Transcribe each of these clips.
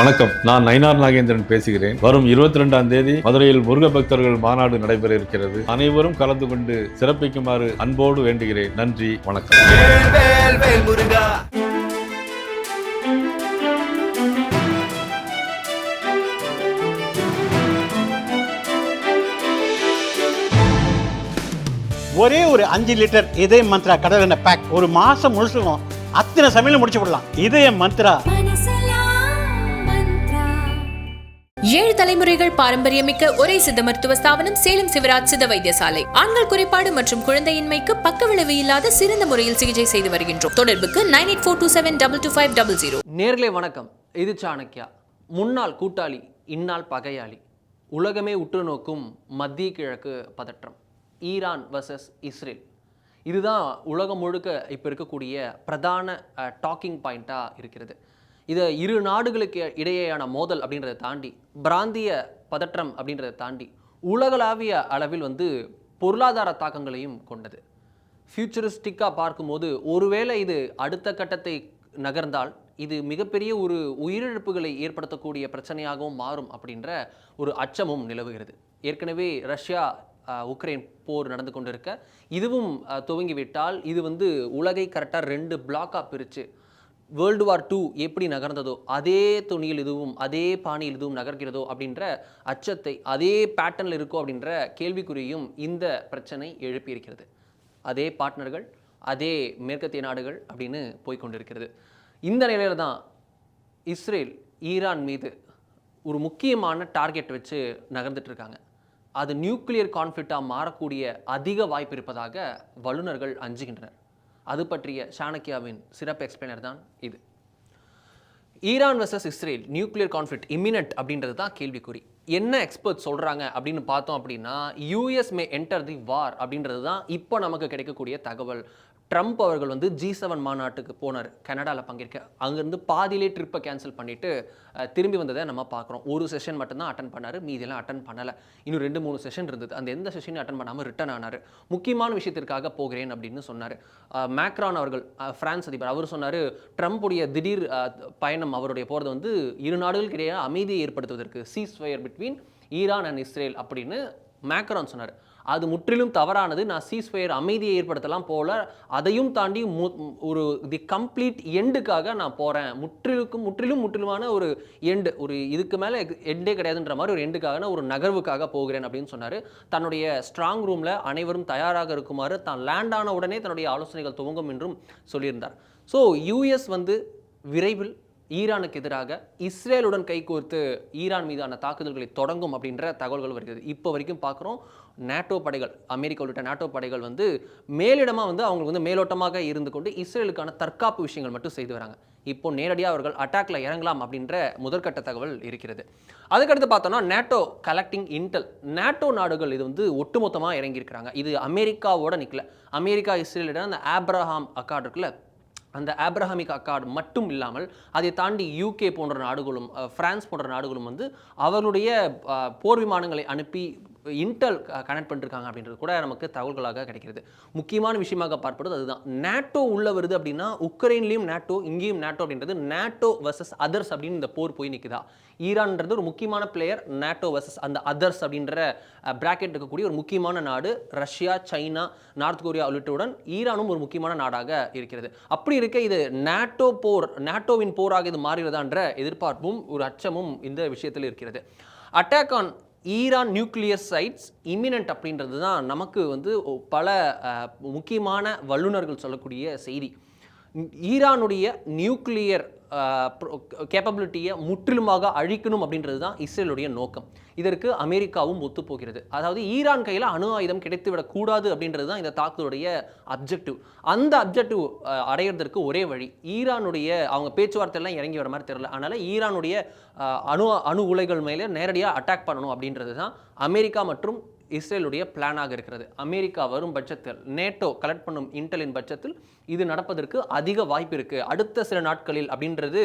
வணக்கம், நான் நயினார் நாகேந்திரன் பேசுகிறேன். வரும் 22ஆம் தேதி மதுரையில் முருக பக்தர்கள் மாநாடு நடைபெற இருக்கிறது. அனைவரும் கலந்து கொண்டு சிறப்பிக்குமாறு அன்போடு வேண்டுகிறேன். நன்றி, வணக்கம். ஒரே ஒரு 5 லிட்டர் இதய மந்த்ரா கடல் எண்ணெய் பேக் ஒரு மாசம் முழுசுக்கும் அத்தனை சமையல் முடிச்சு விடலாம். இதய மந்த்ரா. 7 தலைமுறைகள் பாரம்பரியமிக்க ஒரே சித்த மருத்துவ ஸ்தாபனம் சேலம் சிவராஜ் சித்த வைத்தியசாலை. ஆண்கள் குறைபாடு மற்றும் குழந்தையின்மைக்கு பக்கவிளைவு இல்லாத சிறந்த முறையில் சிகிச்சை செய்து வருகின்றோம். தொடர்புக்கு 9842722500. நேர்களே வணக்கம், இது சாணக்கியா. முன்னாள் கூட்டாளி, இந்நாள் பகையாளி. உலகமே உற்று நோக்கும் மத்திய கிழக்கு பதற்றம், ஈரான் வர்சஸ் இஸ்ரேல். இதுதான் உலகம் முழுக்க இப்போ இருக்கக்கூடிய பிரதான டாக்கிங் பாயிண்ட்டாக இருக்கிறது. இதை இரு நாடுகளுக்கு இடையேயான மோதல் அப்படின்றத தாண்டி, பிராந்திய பதற்றம் அப்படின்றத தாண்டி உலகளாவிய அளவில் பொருளாதார தாக்கங்களையும் கொண்டது. ஃபியூச்சரிஸ்டிக்காக பார்க்கும்போது ஒருவேளை இது அடுத்த கட்டத்தை நகர்ந்தால் இது மிகப்பெரிய ஒரு உயிரிழப்புகளை ஏற்படுத்தக்கூடிய பிரச்சனையாகவும் மாறும் அப்படின்ற ஒரு அச்சமும் நிலவுகிறது. ஏற்கனவே ரஷ்யா உக்ரைன் போர் நடந்து கொண்டு இருக்க, இதுவும் துவங்கிவிட்டால் இது உலகை கரெக்டாக 2 பிளாக்காக பிரித்து வேர்ல்டு வார் 2 எப்படி நகர்ந்ததோ அதே துணியில் இதுவும், அதே பாணியில் இதுவும் நகர்கிறதோ அப்படின்ற அச்சத்தை, அதே பேட்டர்னில் இருக்கோ அப்படின்ற கேள்விக்குறியும் இந்த பிரச்சனை எழுப்பியிருக்கிறது. அதே பார்ட்னர்கள், அதே மேற்கத்திய நாடுகள் அப்படின்னு போய்கொண்டிருக்கிறது. இந்த நிலையில் தான் இஸ்ரேல் ஈரான் மீது ஒரு முக்கியமான டார்கெட் வச்சு நகர்ந்துட்டு இருக்காங்க. அது நியூக்ளியர் கான்ஃப்ளிக்டாக மாறக்கூடிய அதிக வாய்ப்பு இருப்பதாக வல்லுநர்கள் அஞ்சுகின்றனர். அது பற்றிய சாணக்கியாவின் சிறப்பு எக்ஸ்பிளைனர் தான் இது. Iran versus Israel nuclear conflict immanent அப்படின்றது தான் கேள்விக்குறி. என்ன எக்ஸ்பர்ட் சொல்கிறாங்க அப்படின்னு பார்த்தோம் அப்படின்னா, யூஎஸ் மே என்டர் தி வார் அப்படின்றது தான் இப்போ நமக்கு கிடைக்கக்கூடிய தகவல். ட்ரம்ப் அவர்கள் G7 மாநாட்டுக்கு போனார், கனடாவில் பங்கேற்க. அங்கேருந்து பாதியிலே ட்ரிப்பை கேன்சல் பண்ணிவிட்டு திரும்பி வந்ததை நம்ம பார்க்குறோம். ஒரு செஷன் மட்டும்தான் அட்டன் பண்ணார், மீதியெல்லாம் அட்டன் பண்ணலை. இன்னும் 2-3 செஷன் இருந்தது. அந்த எந்த செஷனையும் அட்டன் பண்ணாமல் ரிட்டர்ன் ஆனார். முக்கியமான விஷயத்திற்காக போகிறேன் அப்படின்னு சொன்னார். மேக்ரான் அவர்கள், பிரான்ஸ் அதிபர், அவர் சொன்னார் ட்ரம்ப்புடைய திடீர் பயணம், அவருடைய போகிறது இரு நாடுகளுக்கு இடையே அமைதியை ஏற்படுத்துவதற்கு, ceasefire between Iran and Israel அப்படின்னு மேக்ரான் சொன்னார். அது முற்றிலும் தவறானது. நான் சீஸ்ஃபயர் அமைதியை ஏற்படுத்தலாம் போல, அதையும் தாண்டி ஒரு தி கம்ப்ளீட் எண்டுக்காக நான் போகிறேன், முற்றிலுமான ஒரு எண்டு, ஒரு இதுக்கு மேலே எண்டே கிடையாதுன்ற மாதிரி ஒரு எண்டுக்காக, ஒரு நகர்வுக்காக போகிறேன் அப்படின்னு சொன்னார். தன்னுடைய ஸ்ட்ராங் ரூமில் அனைவரும் தயாராக இருக்குமாறு, தான் லேண்ட் ஆன உடனே தன்னுடைய ஆலோசனைகள் துவங்கும் என்றும் சொல்லியிருந்தார். ஸோ யூஎஸ் விரைவில் ஈரானுக்கு எதிராக இஸ்ரேலுடன் கைகோர்த்து ஈரான் மீதான தாக்குதல்களை தொடங்கும் அப்படின்ற தகவல்கள் வருகிறது. இப்போ வரைக்கும் பார்க்குறோம், நேட்டோ படைகள், அமெரிக்கா உள்ளிட்ட நேட்டோ படைகள் மேலிடமாக அவங்க மேலோட்டமாக இருந்து கொண்டு இஸ்ரேலுக்கான தற்காப்பு விஷயங்கள் மட்டும் செய்து வராங்க. இப்போ நேரடியாக அவர்கள் அட்டாக்ல இறங்கலாம் அப்படின்ற முதற்கட்ட தகவல் இருக்கிறது. அதுக்கடுத்து பார்த்தோம்னா, நேட்டோ கலெக்டிங் இன்டெல். நேட்டோ நாடுகள் இது ஒட்டுமொத்தமாக இறங்கியிருக்கிறாங்க. இது அமெரிக்காவோட நிற்கல. அமெரிக்கா இஸ்ரேலிடம் அந்த ஆப்ரஹாம் அக்கார்டு இருக்குல்ல, அந்த ஆப்ரஹாமிக் அக்கார்டு மட்டும் இல்லாமல் அதை தாண்டி யூகே போன்ற நாடுகளும், பிரான்ஸ் போன்ற நாடுகளும் அவர்களுடைய போர் விமானங்களை அனுப்பி இன்டெல் கனெக்ட் பண்ணிருக்காங்க அப்படின்றது கூட நமக்கு தகவல்களாக கிடைக்கிறது. முக்கியமான விஷயமாக பார்ப்பது அதுதான். நேட்டோ உள்ள வருது அப்படின்னா, உக்ரைன்லையும் நேட்டோ, இங்கேயும் நேட்டோ அப்படின்றது நேட்டோ வர்சஸ் அதர்ஸ் அப்படின்னு இந்த போர் போய் நிற்குதா. ஈரான்ன்றது ஒரு முக்கியமான பிளேயர், நேட்டோ வர்சஸ் அந்த அதர்ஸ் அப்படின்ற பிராக்கெட் இருக்கக்கூடிய ஒரு முக்கியமான நாடு. ரஷ்யா, சைனா, நார்த் கொரியா உள்ளிட்டவுடன் ஈரானும் ஒரு முக்கியமான நாடாக இருக்கிறது. அப்படி இருக்க இது நேட்டோ போர், நேட்டோவின் போராக இது மாறுகிறதான்ற எதிர்பார்ப்பும் ஒரு அச்சமும் இந்த விஷயத்தில் இருக்கிறது. Attack on Iran nuclear sites imminent அப்படின்றது தான் நமக்கு பல முக்கியமான வல்லுநர்கள் சொல்லக்கூடிய செய்தி. ஈரானுடைய நியூக்ளியர் கேப்பபிலிட்டியை முற்றிலுமாக அழிக்கணும் அப்படின்றது தான் இஸ்ரேலுடைய நோக்கம். இதற்கு அமெரிக்காவும் ஒத்துப்போகிறது. அதாவது ஈரான் கையில் அணு ஆயுதம் கிடைத்துவிடக்கூடாது அப்படின்றது தான் இந்த தாக்குதலுடைய அப்ஜெக்டிவ். அந்த அப்ஜெக்டிவ் அடையிறதுக்கு ஒரே வழி, ஈரானுடைய அவங்க பேச்சுவார்த்தையெல்லாம் இறங்கி வர மாதிரி தெரியல, அதனால் ஈரானுடைய அணு உலைகள் மேலே நேரடியாக அட்டாக் பண்ணணும் அப்படின்றது தான் அமெரிக்கா மற்றும் இஸ்ரேலுடைய பிளானாக இருக்கிறது. அமெரிக்கா வரும் பட்சத்தில், நேட்டோ கலெக்ட் பண்ணும் இன்டெலின் பட்சத்தில் இது நடப்பதற்கு அதிக வாய்ப்பு இருக்குது அடுத்த சில நாட்களில் அப்படின்றது,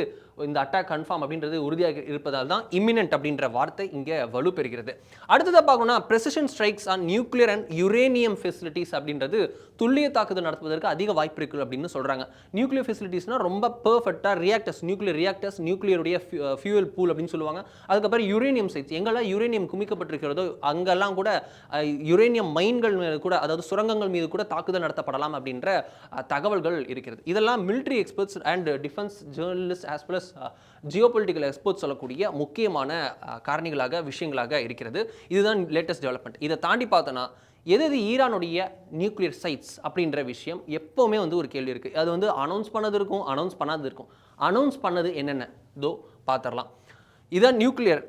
இந்த அட்டாக் கன்ஃபார்ம் அப்படின்றது உறுதியாக இருப்பதால் தான் இம்மினன்ட் அப்படின்ற வார்த்தை இங்கே வலுப்பெறுகிறது. அடுத்ததாக பார்க்கணும்னா precision strikes on nuclear and uranium facilities அப்படின்றது துல்லிய தாக்குதல் நடத்துவதற்கு அதிக வாய்ப்பு இருக்குது அப்படின்னு சொல்கிறாங்க. நியூக்ளியர் ஃபெசிலிட்டிஸ்னால் ரொம்ப பெர்ஃபெக்டாக ரியாக்டர்ஸ், நியூக்ளியர் ரியாக்டர்ஸ், நியூக்ளியருடைய ஃபியூவல் பூல் அப்படின்னு சொல்லுவாங்க. அதுக்கப்புறம் யுரேனியம் சைட்ஸ், எங்கெல்லாம் யுரேனியம் குமிக்கப்பட்டிருக்கிறதோ அங்கெல்லாம் கூட யுரேனியம் மைன்கள் மீது கூட, அதாவது சுரங்கங்கள் மீது கூட தாக்குதல் நடத்தப்படலாம் அப்படின்ற தகவல்கள் இருக்கிறது. இதெல்லாம் military experts and defence journalist as well as geopolitical experts சொல்லக்கூடிய முக்கியமான காரணிகளாக, விஷயங்களாக இருக்கிறது. இதுதான் லேட்டஸ்ட் டெவலப்மெண்ட். இதை தாண்டி பார்த்தோன்னா எது ஈரானுடைய நியூக்ளியர் சைட்ஸ் அப்படின்ற விஷயம் எப்போவுமே வந்து ஒரு கேள்வி இருக்குது. அது வந்து அனௌன்ஸ் பண்ணது இருக்கும், அனௌன்ஸ் பண்ணாது இருக்கும். அனௌன்ஸ் பண்ணது என்னென்ன இதோ பார்த்துடலாம். இதான் நியூக்ளியர்,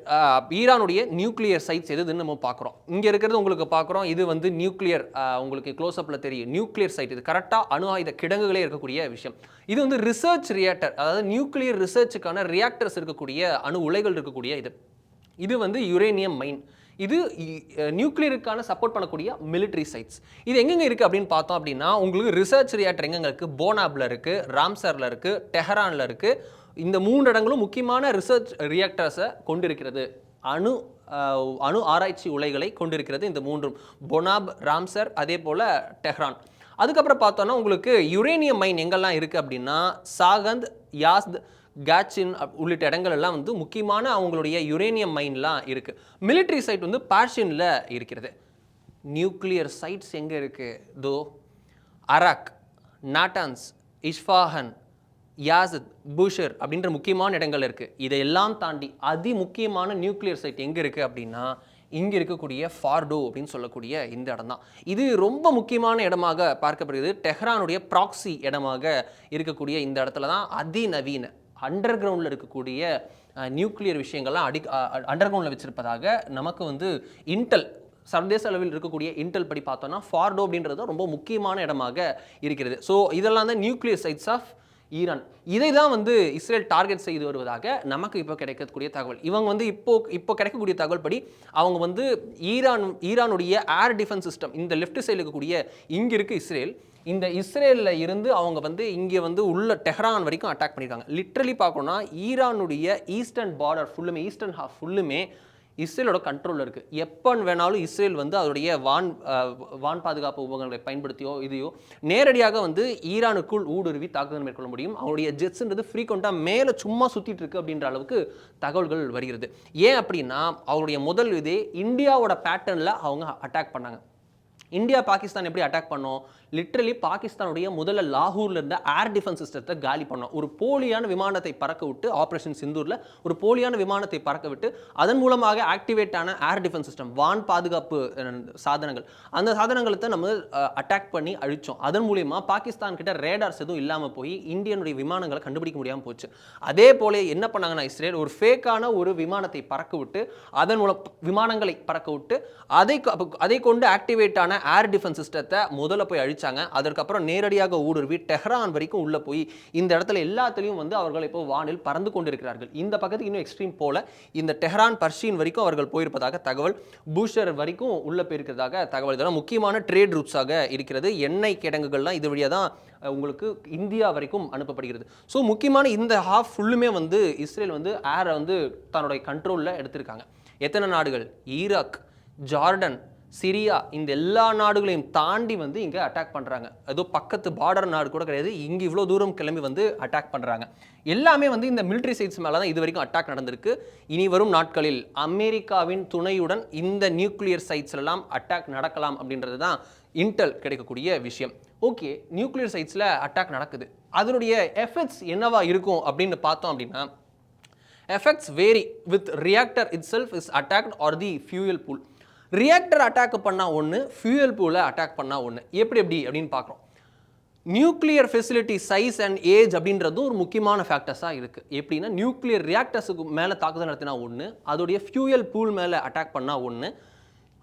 ஈரானுடைய நியூக்ளியர் சைட்ஸ் எதுன்னு நம்ம பார்க்குறோம். இங்கே இருக்கிறது உங்களுக்கு பார்க்குறோம், இது வந்து நியூக்ளியர், உங்களுக்கு க்ளோஸ்அப்பில் தெரியும் நியூக்ளியர் சைட். இது கரெக்டாக அணு ஆயுத கிடங்குகளே இருக்கக்கூடிய விஷயம். இது வந்து ரிசர்ச் ரியாக்டர், அதாவது நியூக்ளியர் ரிசர்ச்சுக்கான ரியாக்டர்ஸ் இருக்கக்கூடிய, அணு உலைகள் இருக்கக்கூடிய இது வந்து யுரேனியம் மைன். இது நியூக்ளியருக்கான சப்போர்ட் பண்ணக்கூடிய மிலிட்ரி சைட்ஸ். இது எங்கெங்கே இருக்குது அப்படின்னு பார்த்தோம் அப்படின்னா, உங்களுக்கு ரிசர்ச் ரியாக்டர் எங்கெங்கே இருக்குது, போனாப்ல இருக்குது, ராம்சரில் இருக்குது, டெஹரானில் இருக்குது. இந்த 3 இடங்களும் முக்கியமான ரிசர்ச் ரியாக்டர்ஸை கொண்டிருக்கிறது, அணு ஆராய்ச்சி உலைகளை கொண்டிருக்கிறது. இந்த 3ம் போனாப், ராம்சர், அதே போல் டெஹ்ரான். அதுக்கப்புறம் பார்த்தோன்னா உங்களுக்கு யுரேனியம் மைன் எங்கெல்லாம் இருக்குது அப்படின்னா, சாகந்த், யாஸ்த், காச்சின் உள்ளிட்ட இடங்கள் எல்லாம் வந்து முக்கியமான அவங்களுடைய யுரேனியம் மைன்லாம் இருக்குது. மிலிட்ரி சைட் வந்து பார்ஷியனில் இருக்கிறது. நியூக்ளியர் சைட்ஸ் எங்கே இருக்குது? தோ அராக், நாட்டான்ஸ், இஸ்ஃபாஹன், யாசத், பூஷர் அப்படின்ற முக்கியமான இடங்கள் இருக்குது. இதையெல்லாம் தாண்டி அதி முக்கியமான நியூக்ளியர் சைட் எங்கே இருக்குது அப்படின்னா, இங்கே இருக்கக்கூடிய ஃபார்டோ அப்படின்னு சொல்லக்கூடிய இந்த இடம் தான். இது ரொம்ப முக்கியமான இடமாக பார்க்கப்படுகிறது. டெஹ்ரானுடைய ப்ராக்சி இடமாக இருக்கக்கூடிய இந்த இடத்துல தான் அதிநவீன அண்டர் கிரவுண்டில் இருக்கக்கூடிய நியூக்ளியர் விஷயங்கள்லாம் அண்டர் கிரவுண்டில் வச்சுருப்பதாக நமக்கு வந்து இன்டெல், சர்வதேச அளவில் இருக்கக்கூடிய இன்டெல் படி பார்த்தோன்னா ஃபார்டோ அப்படின்றது ரொம்ப முக்கியமான இடமாக இருக்கிறது. ஸோ இதெல்லாம் தான் நியூக்ளியர் சைட்ஸ் ஆஃப் ஈரான். இதை தான் வந்து இஸ்ரேல் டார்கெட் செய்து வருவதாக நமக்கு இப்போ கிடைக்கக்கூடிய தகவல். இவங்க வந்து இப்போ கிடைக்கக்கூடிய தகவல் படி அவங்க வந்து ஈரானுடைய ஏர் டிஃபென்ஸ் சிஸ்டம், இந்த லெஃப்ட் சைடில் இருக்கக்கூடிய இங்கே இருக்குது இஸ்ரேல், இந்த இஸ்ரேலில் இருந்து அவங்க வந்து இங்கே வந்து உள்ள டெஹ்ரான் வரைக்கும் அட்டாக் பண்ணியிருக்காங்க. லிட்ரலி பார்க்கணும்னா ஈரானுடைய ஈஸ்டர்ன் பார்டர் ஃபுல்லுமே, ஈஸ்டர்ன் ஹாஃப் ஃபுல்லுமே இஸ்ரேலோட கண்ட்ரோலில் இருக்குது. எப்போ வேணாலும் இஸ்ரேல் வந்து அதோடைய வான் பாதுகாப்பு உபகரணங்களை பயன்படுத்தியோ இதையோ நேரடியாக வந்து ஈரானுக்குள் ஊடுருவி தாக்குதல் மேற்கொள்ள முடியும். அவருடைய ஜெட்ஸ்ன்றது ஃப்ரீக்வெண்ட்டாக மேலே சும்மா சுற்றிட்டு இருக்கு அப்படின்ற அளவுக்கு தகவல்கள் வருகிறது. ஏன் அப்படின்னா அவருடைய முதல் இதே இந்தியாவோட பேட்டர்னில் அவங்க அட்டாக் பண்ணாங்க. இந்தியா பாகிஸ்தான் எப்படி அட்டாக் பண்ணோம்? லிட்ரலி பாகிஸ்தானுடைய முதல்ல லாகூர்ல இருந்த ஏர் டிஃபென்ஸ் சிஸ்டத்தை காலி பண்ணோம். ஒரு போலியான விமானத்தை பறக்க விட்டு, ஆப்ரேஷன் சிந்தூரில் ஒரு போலியான விமானத்தை பறக்க விட்டு அதன் மூலமாக ஆக்டிவேட் ஆன ஏர் டிஃபென்ஸ் சிஸ்டம், வான் பாதுகாப்பு சாதனங்கள், அந்த சாதனங்களை நம்ம அட்டாக் பண்ணி அழிச்சோம். அதன் மூலியமா பாகிஸ்தான் கிட்ட ரேடார்ஸ் எதுவும் இல்லாமல் போய் இந்தியனுடைய விமானங்களை கண்டுபிடிக்க முடியாமல் போச்சு. அதே போல என்ன பண்ணாங்கன்னா இஸ்ரேல் ஒரு ஃபேக்கான ஒரு விமானத்தை பறக்க விட்டு, அதன் மூலம் விமானங்களை பறக்க விட்டு அதை கொண்டு ஆக்டிவேட் ஆன ஏர் டிஃபென்ஸ் சிஸ்டத்தை முதல்ல போய் அழிச்சாங்க. அதற்கப்புறம் நேரடியாக ஊடுருவி டெஹ்ரான் வரைக்கும் உள்ள போய் இந்த இடத்துல எல்லாத்துலயும் வந்து அவர்கள் இப்போ வானில் பறந்து கொண்டிருக்கிறார்கள். இந்த பக்கத்துக்கு இன்னும் எக்ஸ்ட்ரீம் போல இந்த டெஹ்ரான், பர்ஷியன் வரைக்கும் அவர்கள் போயிருப்பதாக தகவல், பூஷர் வரைக்கும் உள்ள போயிருக்கிறதாக தகவல். இதெல்லாம் முக்கியமான ட்ரேட் ரூட்ஸாக இருக்கிறது. எண்ணெய் கிடங்குகள்லாம் இது வழியாக தான் உங்களுக்கு இந்தியா வரைக்கும் அனுப்பப்படுகிறது. ஸோ முக்கியமான இந்த ஹாஃப் ஃபுல்லுமே வந்து இஸ்ரேல் வந்து ஏரை வந்து தன்னுடைய கண்ட்ரோலில் எடுத்திருக்காங்க. எத்தனை நாடுகள்? ஈராக், ஜார்டன், சிரியா, இந்த எல்லா நாடுகளையும் தாண்டி வந்து இங்கே அட்டாக் பண்ணுறாங்க. ஏதோ பக்கத்து பார்டர் நாடு கூட கிடையாது, இங்கே இவ்வளோ தூரம் கிளம்பி வந்து அட்டாக் பண்ணுறாங்க. எல்லாமே வந்து இந்த மிலிட்ரி சைட்ஸ் மேலே தான் இது வரைக்கும் அட்டாக் நடந்திருக்கு. இனி வரும் நாட்களில் அமெரிக்காவின் துணையுடன் இந்த நியூக்ளியர் சைட்ஸ்லாம் அட்டாக் நடக்கலாம் அப்படின்றது தான் இன்டெல் கிடைக்கக்கூடிய விஷயம். ஓகே, நியூக்ளியர் சைட்ஸில் அட்டாக் நடக்குது, அதனுடைய எஃபெக்ட்ஸ் என்னவா இருக்கும் அப்படின்னு பார்த்தோம் அப்படின்னா, effects vary with reactor itself is attacked or the fuel pool. Reactor attack பண்ணால் ஒன்று, ஃபியூயல் பூலை அட்டாக் பண்ணால் ஒன்று. எப்படி அப்படின்னு பார்க்குறோம். Nuclear facility size and age அப்படின்றதும் ஒரு முக்கியமான ஃபேக்டர்ஸாக இருக்குது. எப்படின்னா நியூக்ளியர் ரியாக்டர்ஸுக்கு மேலே தாக்குதல் நடத்தினா ஒன்று, அதோடைய ஃபியூயல் பூல் மேலே அட்டாக் பண்ணால் ஒன்று,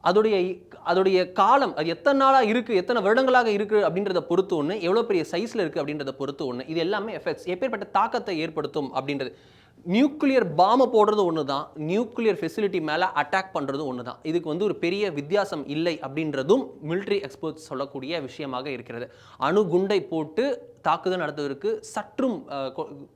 அதோடைய காலம், அது எத்தனை நாளாக இருக்குது, எத்தனை வருடங்களாக இருக்குது அப்படின்றத பொறுத்து ஒன்று, எவ்வளோ பெரிய சைஸில் இருக்குது அப்படின்றத பொறுத்து ஒன்று. இது எல்லாமே எஃபெக்ட்ஸ் எப்பேற்பட்ட தாக்கத்தை ஏற்படுத்தும் அப்படின்றது. நியூக்ளியர் பாம்பை போடுறது ஒன்று தான், நியூக்ளியர் ஃபெசிலிட்டி மேலே அட்டாக் பண்ணுறது ஒன்று தான். இதுக்கு வந்து ஒரு பெரிய வித்தியாசம் இல்லை அப்படின்றதும் மிலிட்ரி எக்ஸ்பர்ட்ஸ் சொல்லக்கூடிய விஷயமாக இருக்கிறது. அணுகுண்டை போட்டு தாக்குதல் நடத்துவதற்கு சற்றும்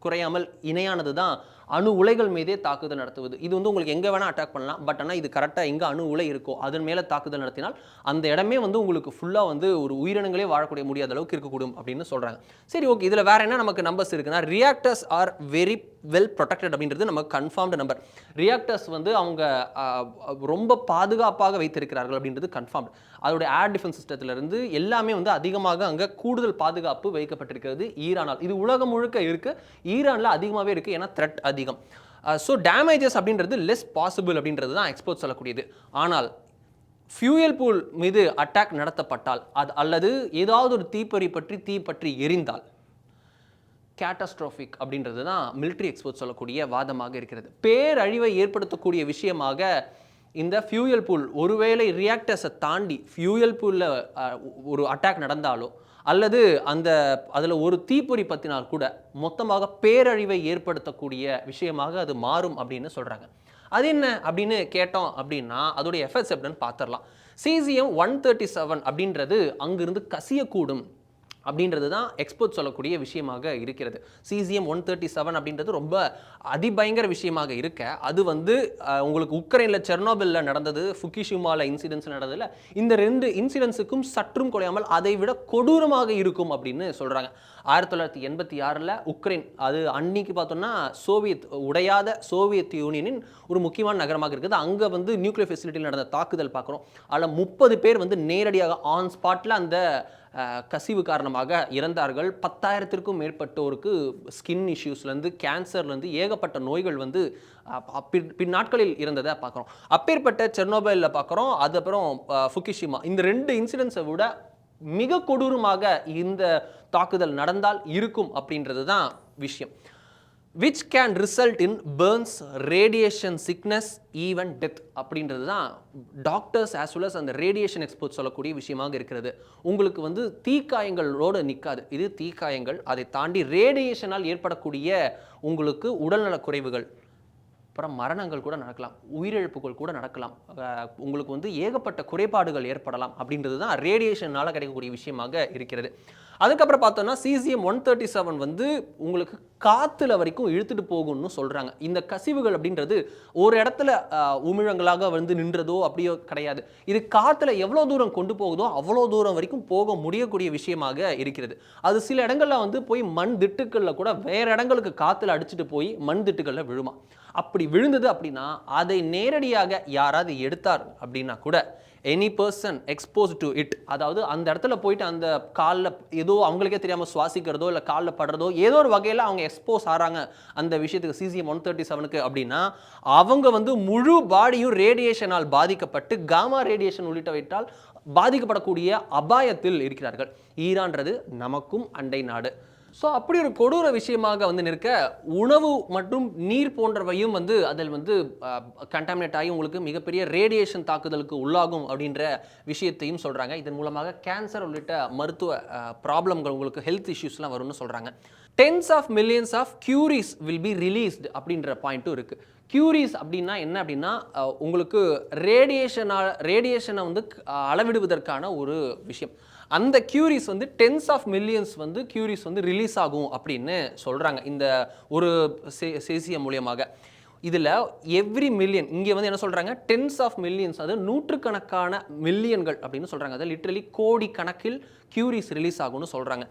குறையாமல் இணையானது தான் அணு உலைகள் மீதே தாக்குதல் நடத்துவது. இது வந்து உங்களுக்கு எங்கே வேணால் அட்டாக் பண்ணலாம். பட் ஆனால் இது கரெக்டாக எங்கே அணு உலை இருக்கோ அதன் மேலே தாக்குதல் நடத்தினால் அந்த இடமே வந்து உங்களுக்கு ஃபுல்லாக வந்து ஒரு உயிரினங்களே வாழக்கூடிய முடியாத அளவுக்கு இருக்கக்கூடும் அப்படின்னு சொல்கிறாங்க. சரி, ஓகே, இதில் வேற என்ன நமக்கு நம்பர்ஸ் இருக்குன்னா, reactors are very well protected அப்படின்றது நமக்கு கன்ஃபார்ம்டு நம்பர். ரியாக்டர்ஸ் வந்து அவங்க ரொம்ப பாதுகாப்பாக வைத்திருக்கிறார்கள் அப்படின்றது கன்ஃபார்ம்டு. அதோடைய ஏர் டிஃபென்ஸ் சிஸ்டத்திலிருந்து எல்லாமே வந்து அதிகமாக அங்கே கூடுதல் பாதுகாப்பு வைக்கப்பட்டிருக்கிறது ஈரானால். இது உலகம் முழுக்க இருக்குது, ஈரானில் அதிகமாகவே இருக்குது, ஏன்னா த்ரெட் அதிகம். ஸோ டேமேஜஸ் அப்படின்றது லெஸ் பாசிபிள் அப்படின்றது தான் எக்ஸ்போர்ட் சொல்லக்கூடியது. ஆனால் ஃபியூயல் பூல் மீது அட்டாக் நடத்தப்பட்டால் அது அல்லது ஏதாவது ஒரு தீ பற்றி எரிந்தால் கேட்டாஸ்ட்ரோஃபிக் அப்படின்றது தான் மிலிட்ரி எக்ஸ்போர்ட் சொல்லக்கூடிய வாதமாக இருக்கிறது. பேரழிவை ஏற்படுத்தக்கூடிய விஷயமாக இந்த ஃபியூயல் பூல், ஒருவேளை ரியாக்டர்ஸை தாண்டி ஃபியூயல் பூலில் ஒரு அட்டாக் நடந்தாலோ அல்லது அதில் ஒரு தீப்பொறி பற்றினால் கூட மொத்தமாக பேரழிவை ஏற்படுத்தக்கூடிய விஷயமாக அது மாறும் அப்படின்னு சொல்கிறாங்க. அது என்ன அப்படின்னு கேட்டோம் அப்படின்னா அதோடைய எஃபெக்ட்ஸ் எப்படின்னு பார்த்துடலாம். cesium-137 அப்படின்றது அங்கிருந்து கசியக்கூடும் அப்படின்றது தான் எக்ஸ்பர்ட் சொல்லக்கூடிய விஷயமாக இருக்கிறது. cesium-137 அப்படின்றது ரொம்ப அதிபயங்கர விஷயமாக இருக்க, அது வந்து உங்களுக்கு உக்ரைனில் செர்னோபிலில் நடந்தது, ஃபுகுஷிமாவில் இன்சிடென்ட்ஸ் நடந்ததில்ல, இந்த 2 இன்சிடென்ட்ஸுக்கும் சற்றும் குறையாமல் அதை விட கொடூரமாக இருக்கும் அப்படின்னு சொல்கிறாங்க. 1986 உக்ரைன், அது அன்னைக்கு பார்த்தோம்னா உடையாத சோவியத் யூனியனின் ஒரு முக்கியமான நகரமாக இருக்குது. அங்கே வந்து நியூக்ளியர் ஃபெசிலிட்டியில் நடந்த தாக்குதல் பார்க்குறோம். அதில் 30 பேர் வந்து நேரடியாக ஆன் ஸ்பாட்டில் அந்த கசிவு காரணமாக இறந்தார்கள். 10,000க்கும் மேற்பட்டோருக்கு ஸ்கின் இஷ்யூஸ்லேருந்து கேன்சர்லேருந்து ஏகப்பட்ட நோய்கள் வந்து பின்னாட்களில் இருந்ததை பார்க்குறோம். அப்பேற்பட்ட செர்னோபைலில் பார்க்குறோம். அதுக்கப்புறம் ஃபுகுஷிமா, இந்த 2 இன்சிடென்ட்ஸை விட மிக கொடூரமாக இந்த தாக்குதல் நடந்தால் இருக்கும் அப்படின்றது தான் விஷயம். which can result in burns, radiation sickness, even death அப்படின்றது தான் டாக்டர்ஸ் as well as அந்த ரேடியேஷன் எக்ஸ்பர்ட் சொல்லக்கூடிய விஷயமாக இருக்கிறது. உங்களுக்கு வந்து தீக்காயங்களோடு நிற்காது, இது தீக்காயங்கள். அதை தாண்டி ரேடியேஷனால் ஏற்படக்கூடிய உங்களுக்கு உடல்நலக் குறைவுகள், அப்புறம் மரணங்கள் கூட நடக்கலாம், உயிரிழப்புகள் கூட நடக்கலாம், உங்களுக்கு வந்து ஏகப்பட்ட குறைபாடுகள் ஏற்படலாம் அப்படின்றது தான் ரேடியேஷனால் கிடைக்கக்கூடிய விஷயமாக இருக்கிறது. அதுக்கப்புறம் பார்த்தோம்னா cesium-137 வந்து உங்களுக்கு காற்றுல வரைக்கும் இழுத்துட்டு போகும்னு சொல்கிறாங்க. இந்த கசிவுகள் அப்படின்றது ஒரு இடத்துல உமிழங்களாக வந்து நின்றதோ அப்படியோ கிடையாது. இது காற்றுல எவ்வளோ தூரம் கொண்டு போகுதோ அவ்வளோ தூரம் வரைக்கும் போக முடியக்கூடிய விஷயமாக இருக்கிறது. அது சில இடங்களில் வந்து போய் மண் திட்டுக்களில் கூட வேறு இடங்களுக்கு காற்றுல அடிச்சுட்டு போய் மண் திட்டுக்களில் விழுமா. அப்படி விழுந்தது அப்படின்னா அதை நேரடியாக யாராவது எடுத்தார் அப்படின்னா கூட any person expose to it, அதாவது அந்த இடத்துல போயிட்டு அந்த காலில் ஏதோ அவங்களுக்கே தெரியாமல் சுவாசிக்கிறதோ இல்லை காலில் படுறதோ ஏதோ ஒரு வகையில் அவங்க எக்ஸ்போஸ் ஆகிறாங்க அந்த விஷயத்துக்கு cesium-137க்கு அப்படின்னா அவங்க வந்து முழு பாடியும் ரேடியேஷனால் பாதிக்கப்பட்டு காமா ரேடியேஷன் உள்ளிட்டவைட்டால் பாதிக்கப்படக்கூடிய அபாயத்தில் இருக்கிறார்கள். ஈரான்றது நமக்கும் அண்டை நாடு. ஸோ அப்படி ஒரு கொடூர விஷயமாக வந்து நிற்க உணவு மற்றும் நீர் போன்றவையும் வந்து அதில் வந்து கண்டாமினேட் ஆகி உங்களுக்கு மிகப்பெரிய ரேடியேஷன் தாக்குதலுக்கு உள்ளாகும் அப்படின்ற விஷயத்தையும் சொல்கிறாங்க. இதன் மூலமாக கேன்சர் உள்ளிட்ட மருத்துவ ப்ராப்ளம்கள், உங்களுக்கு ஹெல்த் இஷ்யூஸ்லாம் வரும்னு சொல்கிறாங்க. tens of millions of curies will be released அப்படின்ற பாயிண்ட்டும் இருக்குது. கியூரிஸ் அப்படின்னா என்ன அப்படின்னா உங்களுக்கு ரேடியேஷனை வந்து அளவிடுவதற்கான ஒரு விஷயம். அந்த கியூரிஸ் வந்து 10s of millions வந்து கியூரிஸ் வந்து ரிலீஸ் ஆகும் அப்படின்னு சொல்கிறாங்க இந்த ஒரு சேசியம் மூலியமாக. இதில் எவ்ரி மில்லியன், இங்கே வந்து என்ன சொல்கிறாங்க, 10s of millions, அது நூற்றுக்கணக்கான மில்லியன்கள் அப்படின்னு சொல்கிறாங்க. அது லிட்ரலி கோடி கணக்கில் கியூரிஸ் ரிலீஸ் ஆகும்னு சொல்கிறாங்க.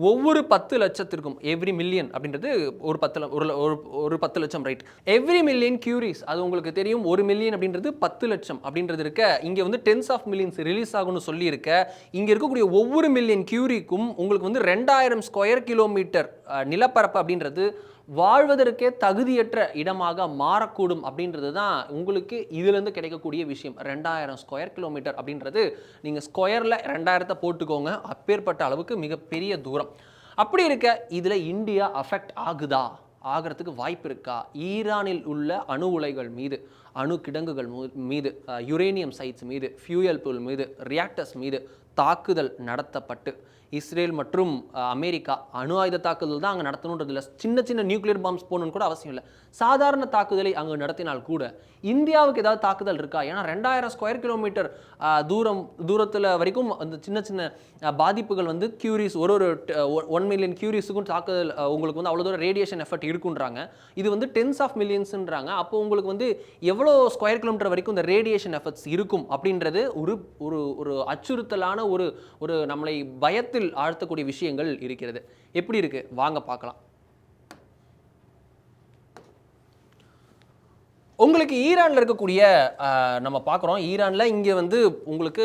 ஒவ்வொரு 10 லட்சத்திற்கும் எவ்ரி மில்லியன் அப்படின்றது ஒரு 10 லட்சம், ரைட். எவ்ரி மில்லியன் கியூரிஸ், அது உங்களுக்கு தெரியும், 1 மில்லியன் அப்படின்றது 10 லட்சம் அப்படின்றது இருக்க. இங்கே வந்து 10s of millions ரிலீஸ் ஆகும்னு சொல்லி இருக்க. இங்கே இருக்கக்கூடிய ஒவ்வொரு மில்லியன் கியூரிக்கும் உங்களுக்கு வந்து 2000 ஸ்கொயர் கிலோமீட்டர் நிலப்பரப்பு அப்படின்றது வாழ்வதற்கே தகுதியற்ற இடமாக மாறக்கூடும் அப்படின்றது தான் உங்களுக்கு இதிலிருந்து கிடைக்கக்கூடிய விஷயம். 2000 ஸ்கொயர் கிலோமீட்டர் அப்படின்றது நீங்கள் ஸ்கொயரில் 2000 போட்டுக்கோங்க, அப்பேற்பட்ட அளவுக்கு மிகப்பெரிய தூரம். அப்படி இருக்க இதில் இந்தியா அஃபெக்ட் ஆகிறதுக்கு வாய்ப்பு இருக்கா? ஈரானில் உள்ள அணு உலைகள் மீது, அணு கிடங்குகள் மீது, யுரேனியம் சைட்ஸ் மீது, ஃபியூயல் பூல் மீது, ரியாக்டர்ஸ் மீது தாக்குதல் நடத்தப்பட்டு இஸ்ரேல் மற்றும் அமெரிக்கா அணு ஆயுத தாக்குதல் தான் அங்கே நடத்தணுன்றது இல்லை, சின்ன சின்ன நியூக்ளியர் பாம்ஸ் போகணுன்னு கூட அவசியம் இல்லை, சாதாரண தாக்குதலை அங்கே நடத்தினால் கூட இந்தியாவுக்கு ஏதாவது தாக்குதல் இருக்கா? ஏன்னா 2000 ஸ்கொயர் கிலோமீட்டர் தூரத்தில் வரைக்கும் அந்த சின்ன சின்ன பாதிப்புகள் வந்து கியூரிஸ் ஒரு 1 மில்லியன் கியூரிஸுக்கும் தாக்குதல் உங்களுக்கு வந்து அவ்வளோ தூரம் ரேடியேஷன் எஃபெக்ட் இருக்குன்றாங்க. இது வந்து டென்ஸ் ஆஃப் மில்லியன்ஸ்ன்றாங்க. அப்போ உங்களுக்கு வந்து எவ்வளோ ஸ்கொயர் கிலோமீட்டர் வரைக்கும் இந்த ரேடியேஷன் எஃபெக்ட்ஸ் இருக்கும் அப்படின்றது ஒரு ஒரு அச்சுறுத்தலான ஒரு நம்மளை பயத்தில் ஆழ்த்தக்கூடிய விஷயங்கள் இருக்கிறது. எப்படி இருக்கு வாங்க பார்க்கலாம். உங்களுக்கு ஈரானில் இருக்கக்கூடிய நம்ம பார்க்குறோம், ஈரானில் இங்கே வந்து உங்களுக்கு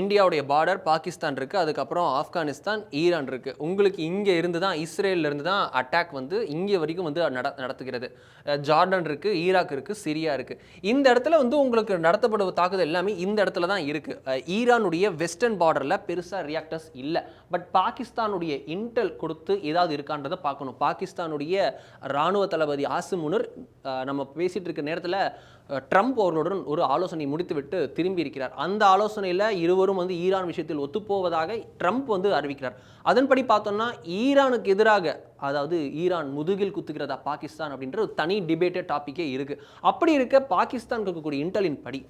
இந்தியாவுடைய பார்டர் பாகிஸ்தான் இருக்குது, அதுக்கப்புறம் ஆப்கானிஸ்தான், ஈரான் இருக்குது. உங்களுக்கு இங்கே இருந்து தான் இஸ்ரேலிருந்து தான் அட்டாக் வந்து இங்கே வரைக்கும் வந்து நடத்துகிறது. ஜார்டன் இருக்குது, ஈராக் இருக்குது, சிரியா இருக்குது. இந்த இடத்துல வந்து உங்களுக்கு நடத்தப்படுவ தாக்குதல் எல்லாமே இந்த இடத்துல தான் இருக்குது. ஈரானுடைய வெஸ்டர்ன் பார்டரில் பெருசாக ரியாக்டர்ஸ் இல்லை. பட் பாகிஸ்தானுடைய இன்டெல் கொடுத்து ஏதாவது இருக்கான்றதை பார்க்கணும். பாகிஸ்தானுடைய இராணுவ தளபதி ஆசிம் முனிர் நம்ம பேசிகிட்டு இருக்க நேரத்தில் ட்ரம்ப் அவர்களுடன் ஒரு ஆலோசனை முடித்துவிட்டு திரும்பி இருக்கிறார். அந்த ஆலோசனையில் இருவரும் வந்து ஈரான் விஷயத்தில் ஒத்துப்போவதாக ட்ரம்ப் வந்து அறிவிக்கிறார். அதன்படி பார்த்தோம்னா ஈரானுக்கு எதிராக, அதாவது ஈரான் முதுகில் குத்துகிறதா பாகிஸ்தான் அப்படின்ற ஒரு தனி டிபேட்டட் டாப்பிக்கே இருக்குது. அப்படி இருக்க பாகிஸ்தான் இருக்கக்கூடிய இன்டலின் படி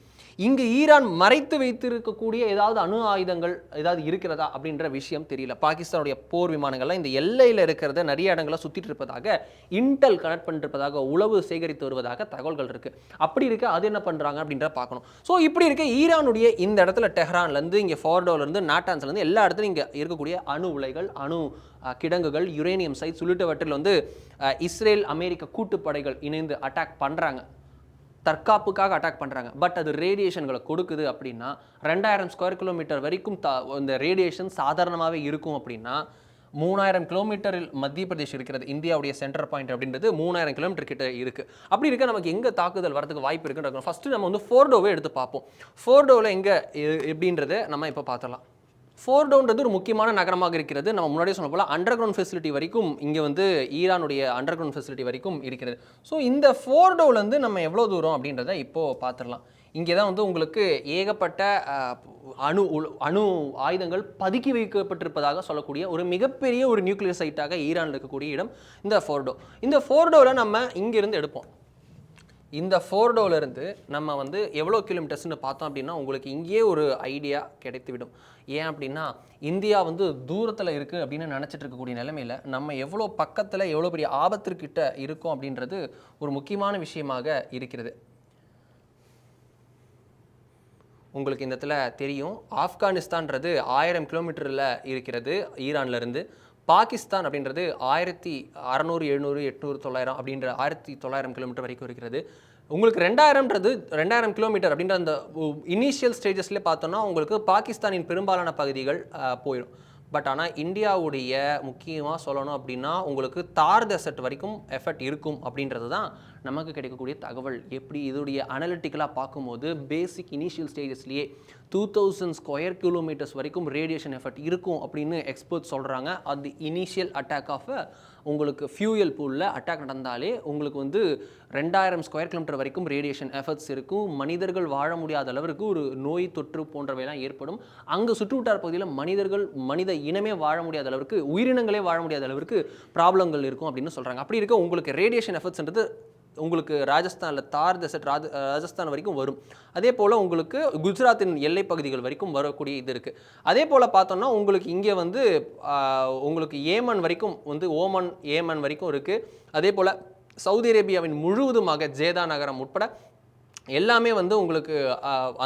இங்கு ஈரான் மறைத்து வைத்திருக்கக்கூடிய ஏதாவது அணு ஆயுதங்கள் ஏதாவது இருக்கிறதா அப்படின்ற விஷயம் தெரியல. பாகிஸ்தானுடைய போர் விமானங்கள்லாம் இந்த எல்லையில் இருக்கிறத நிறைய இடங்களை சுற்றிட்டு இருப்பதாக இன்டெல் கனெக்ட் பண்ணிருப்பதாக உளவு சேகரித்து வருவதாக தகவல்கள் இருக்கு. அப்படி இருக்க அது என்ன பண்றாங்க அப்படின்ற பார்க்கணும். ஸோ இப்படி இருக்க ஈரானுடைய இந்த இடத்துல டெஹ்ரான்லேருந்து இங்கே ஃபோர்டோலேருந்து நாட்டான்ஸ்லேருந்து எல்லா இடத்துலையும் இங்கே இருக்கக்கூடிய அணு உலைகள், அணு கிடங்குகள், யுரேனியம் சைட்ஸ் உள்ளிட்டவற்றில் வந்து இஸ்ரேல் அமெரிக்க கூட்டுப்படைகள் இணைந்து அட்டாக் பண்ணுறாங்க, தற்காப்புக்காக அட்டாக் பண்ணுறாங்க. பட் அது ரேடியேஷன்களை கொடுக்குது அப்படின்னா 2000 ஸ்கொயர் கிலோமீட்டர் வரைக்கும் இந்த ரேடியேஷன் சாதாரணமாகவே இருக்கும். அப்படின்னா 3000 கிலோமீட்டரில் மத்திய பிரதேஷ் இருக்கிறது, இந்தியாவுடைய சென்டர் பாயிண்ட் அப்படின்றது 3000 கிலோமீட்டர் கிட்ட இருக்குது. அப்படி இருக்க நமக்கு எங்கே தாக்குதல் வரதுக்கு வாய்ப்பு இருக்குன்னு ஃபஸ்ட்டு நம்ம வந்து ஃபோர்டோவே எடுத்து பார்ப்போம். ஃபோர்டோவில் எங்கே எப்படின்றத நம்ம இப்போ பார்த்துடலாம். ஃபோர்டோன்றது ஒரு முக்கியமான நகரமாக இருக்கிறது. நம்ம முன்னாடியே சொன்ன போல அண்டர் கிரவுண்ட் ஃபெசிலிட்டி வரைக்கும் இங்கே வந்து ஈரானுடைய அண்டர் கிரவுண்ட் ஃபெசிலிட்டி வரைக்கும் இருக்கிறது. ஸோ இந்த ஃபோர்டோலேருந்து நம்ம எவ்வளோ தூரம் அப்படின்றத இப்போது பார்த்துடலாம். இங்கே தான் வந்து உங்களுக்கு ஏகப்பட்ட அணு ஆயுதங்கள் பதுக்கி வைக்கப்பட்டிருப்பதாக சொல்லக்கூடிய ஒரு மிகப்பெரிய ஒரு நியூக்ளியர் சைட்டாக ஈரானில் இருக்கக்கூடிய இடம் இந்த ஃபோர்டோ. இந்த ஃபோர்டோவில் நம்ம இங்கேருந்து எடுப்போம். இந்த ஃபோர்டோவிலேருந்து நம்ம வந்து எவ்வளோ கிலோமீட்டர்ஸ்னு பார்த்தோம் அப்படின்னா உங்களுக்கு இங்கேயே ஒரு ஐடியா கிடைத்துவிடும். ஏன் அப்படின்னா இந்தியா வந்து தூரத்தில் இருக்குது அப்படின்னு நினச்சிட்டு இருக்கக்கூடிய நிலைமையில் நம்ம எவ்வளோ பக்கத்தில் எவ்வளோ பெரிய ஆபத்திற்கிட்ட இருக்கோம் அப்படின்றது ஒரு முக்கியமான விஷயமாக இருக்கிறது. உங்களுக்கு இந்த இடத்துல தெரியும், ஆப்கானிஸ்தான்றது 1000 கிலோமீட்டரில் இருக்கிறது ஈரான்லேருந்து. பாகிஸ்தான் அப்படின்றது 1600, 700, 800, 900 அப்படின்ற 1900 கிலோமீட்டர் வரைக்கும் இருக்கிறது. உங்களுக்கு 2000 கிலோமீட்டர் அப்படின்ற அந்த இனிஷியல் ஸ்டேஜஸ்லேயே பார்த்தோன்னா உங்களுக்கு பாகிஸ்தானின் பெரும்பாலான பகுதிகள் போயிடும். பட் ஆனால் இந்தியாவுடைய முக்கியமாக சொல்லணும் அப்படின்னா உங்களுக்கு தார் டெசர்ட் வரைக்கும் எஃபெக்ட் இருக்கும் அப்படின்றது தான் நமக்கு கிடைக்கக்கூடிய தகவல். எப்படி இதோடைய அனலிட்டிக்கலாக பார்க்கும்போது பேசிக் இனிஷியல் ஸ்டேஜஸ்லேயே 2000 ஸ்கொயர் கிலோமீட்டர்ஸ் வரைக்கும் ரேடியேஷன் எஃபெக்ட் இருக்கும் அப்படின்னு எக்ஸ்பர்ட்ஸ் சொல்கிறாங்க. அது இனிஷியல் அட்டாக் ஆஃப் உங்களுக்கு ஃபியூயல் பூலில் அட்டாக் நடந்தாலே உங்களுக்கு வந்து 2000 ஸ்கொயர் கிலோமீட்டர் வரைக்கும் ரேடியேஷன் எஃபெக்ட்ஸ் இருக்கும். மனிதர்கள் வாழ முடியாத அளவிற்கு ஒரு நோய் தொற்று போன்றவையெல்லாம் ஏற்படும். அங்கே சுற்றுவட்டார பகுதியில் மனித இனமே வாழ முடியாத அளவிற்கு, உயிரினங்களே வாழ முடியாத அளவிற்கு ப்ராப்ளங்கள் இருக்கும் அப்படின்னு சொல்கிறாங்க. அப்படி இருக்க உங்களுக்கு ரேடியேஷன் எஃபெக்ட்ஸ்ன்றது உங்களுக்கு ராஜஸ்தானில் தார் டெசர்ட் ராஜஸ்தான் வரைக்கும் வரும். அதே போல் உங்களுக்கு குஜராத்தின் எல்லை பகுதிகள் வரைக்கும் வரக்கூடிய இது இருக்குது. அதே போல் பார்த்தோம்னா உங்களுக்கு இங்கே வந்து உங்களுக்கு ஏமன் வரைக்கும் வந்து ஏமன் வரைக்கும் இருக்குது. அதே போல் சவுதி அரேபியாவின் முழுவதுமாக ஜேதா நகரம் உட்பட எல்லாமே வந்து உங்களுக்கு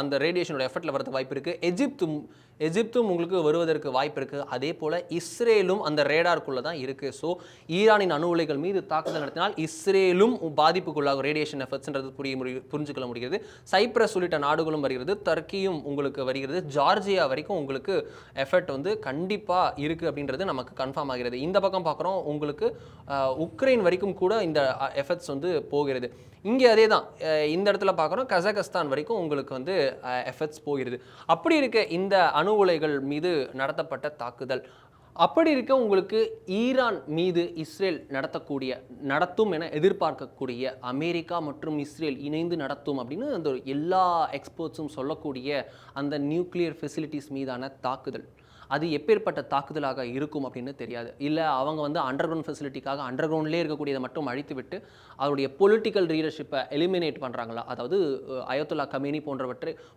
அந்த ரேடியேஷனோட எஃபெக்டில் வரதுக்கு வாய்ப்பு இருக்குது. எஜிப்தும் உங்களுக்கு வருவதற்கு வாய்ப்பு இருக்குது. அதே போல் இஸ்ரேலும் அந்த ரேடாருக்குள்ளே தான் இருக்குது. ஸோ ஈரானின் அணு உலைகள் மீது தாக்குதல் நடத்தினால் இஸ்ரேலும் பாதிப்புக்குள்ளாகும். ரேடியேஷன் எஃபெக்ட்ஸ்ன்றது புரிஞ்சுக்கொள்ள முடிகிறது. சைப்ரஸ் உள்ளிட்ட நாடுகளும் வருகிறது, டர்க்கியும் உங்களுக்கு வருகிறது, ஜார்ஜியா வரைக்கும் உங்களுக்கு எஃபெக்ட் வந்து கண்டிப்பாக இருக்குது அப்படின்றது நமக்கு கன்ஃபார்ம் ஆகிறது. இந்த பக்கம் பார்க்குறோம் உங்களுக்கு உக்ரைன் வரைக்கும் கூட இந்த எஃபெக்ட்ஸ் வந்து போகிறது. இங்கே அதே தான் இந்த இடத்துல பார்க்குறோம் கசகஸ்தான் வரைக்கும் உங்களுக்கு வந்து எஃபெக்ட்ஸ் போகிறது. அப்படி இருக்க இந்த அணு உலைகள் மீது நடத்தப்பட்ட தாக்குதல் அப்படி இருக்க உங்களுக்கு ஈரான் மீது இஸ்ரேல் நடத்தும் என எதிர்பார்க்கக்கூடிய அமெரிக்கா மற்றும் இஸ்ரேல் இணைந்து நடத்தும் அப்படின்னு அந்த எல்லா எக்ஸ்பர்ட்ஸும் சொல்லக்கூடிய அந்த நியூக்ளியர் ஃபெசிலிட்டிஸ் மீதான தாக்குதல், அது எப்பேற்பட்ட தாக்குதலாக இருக்கும் அப்படின்னு தெரியாது. இல்லை அவங்க வந்து அண்டர் கிரவுண்ட் ஃபெசிலிட்டிக்காக அண்டர் கிரவுண்ட்லேயே இருக்கக்கூடியதை மட்டும் அழித்து விட்டு அவருடைய பொலிட்டிக்கல் லீடர்ஷிப்பை எலிமினேட் பண்ணுறாங்களா, அதாவது அயத்துல்லா கமேனி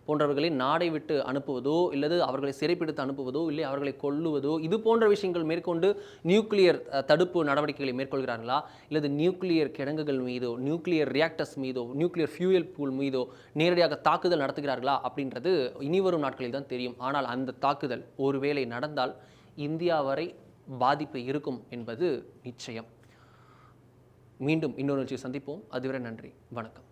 போன்றவர்களை நாடை விட்டு அனுப்புவதோ இல்லது அவர்களை சிறைப்பிடித்து அனுப்புவதோ இல்லை அவர்களை கொல்லுவதோ இது போன்ற விஷயங்கள் மேற்கொண்டு நியூக்ளியர் தடுப்பு நடவடிக்கைகளை மேற்கொள்கிறார்களா, இல்லது நியூக்ளியர் கிடங்குகள் மீதோ நியூக்ளியர் ரியாக்டர்ஸ் மீதோ நியூக்ளியர் ஃபியூயல் பூல் மீதோ நேரடியாக தாக்குதல் நடத்துகிறார்களா அப்படின்றது இனிவரும் நாட்களில் தான் தெரியும். ஆனால் அந்த தாக்குதல் ஒருவேளை நடந்தால் இந்தியா வரை பாதிப்பு இருக்கும் என்பது நிச்சயம். மீண்டும் இன்னொரு நிகழ்ச்சியை சந்திப்போம். அதுவரை நன்றி, வணக்கம்.